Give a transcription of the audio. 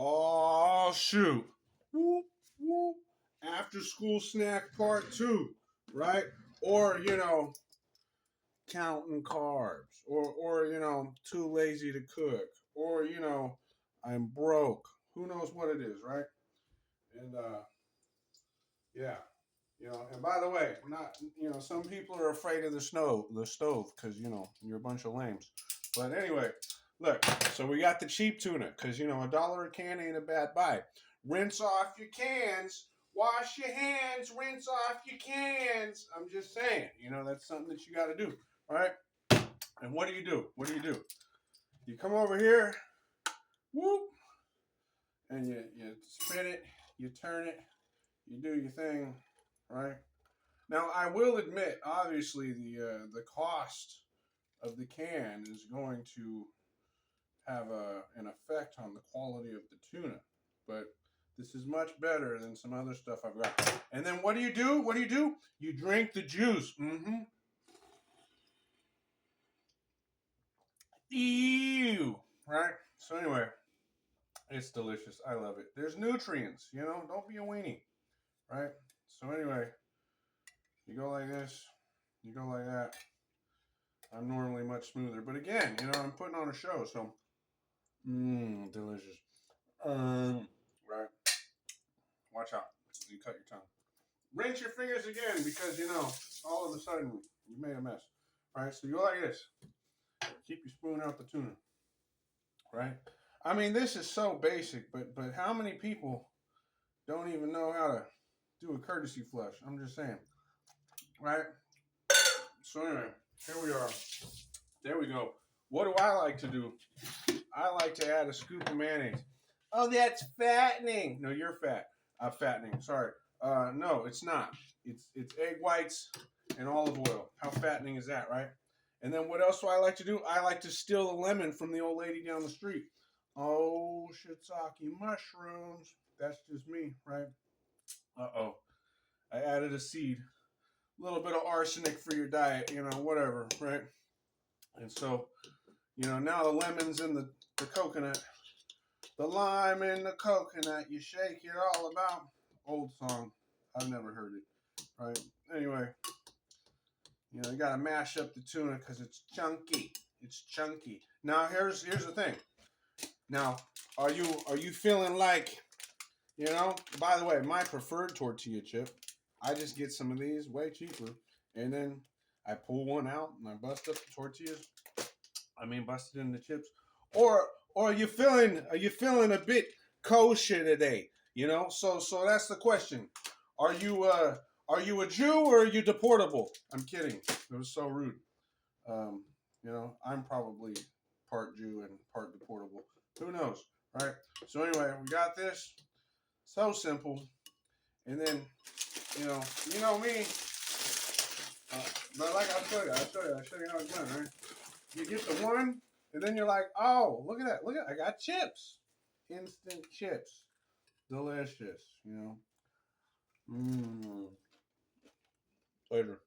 Oh, shoot. Whoop, whoop. After school snack part two, right? Or, counting carbs. Or, too lazy to cook. Or, I'm broke. Who knows what it is, right? And, yeah. And by the way, not, some people are afraid of the stove, because, you're a bunch of lames. But anyway, look, so we got the cheap tuna, because, $1 a can ain't a bad buy. Rinse off your cans, wash your hands, rinse off your cans. I'm just saying, that's something that you got to do, all right? And what do you do? What do you do? You come over here, whoop, and you spin it, you turn it, you do your thing, right? Now, I will admit, obviously, the cost of the can is going to have an effect on the quality of the tuna, but this is much better than some other stuff I've got. And then what do you do? What do you do? You drink the juice. Ew. Right? So anyway, it's delicious. I love it. There's nutrients, Don't be a weenie. Right? So anyway, you go like this. You go like that. I'm normally much smoother. But again, I'm putting on a show, so delicious. Right. Watch out. You cut your tongue. Rinse your fingers again because, all of a sudden you made a mess. Right? So you go like this. Keep your spoon out the tuna. Right? I mean, this is so basic, but how many people don't even know how to do a courtesy flush? I'm just saying. Right? So anyway, here we are. There we go. What do I like to do? I like to add a scoop of mayonnaise. Oh, that's fattening. No, you're fat. Fattening. Sorry. No, it's not. It's egg whites and olive oil. How fattening is that, right? And then what else do I like to do? I like to steal the lemon from the old lady down the street. Oh, shiitake mushrooms. That's just me, right? Uh-oh. I added a seed. A little bit of arsenic for your diet, whatever, right? And so, now the lemon's in the coconut. The lime in the coconut, you shake it all about. Old song. I've never heard it. Right? Anyway, you got to mash up the tuna because it's chunky. It's chunky. Now here's the thing. Now, are you feeling like, by the way, my preferred tortilla chip, I just get some of these way cheaper, and then I pull one out and I bust up the tortillas. Bust it in the chips. Or are you feeling a bit kosher today? So that's the question. Are you a Jew or are you deportable? I'm kidding. It was so rude. I'm probably part Jew and part deportable. Who knows, right? So anyway, we got this. So simple. And then, you know me. But like I show you how it's done, right? You get the one, and then you're like, oh, look at that. I got chips. Instant chips. Delicious, Later.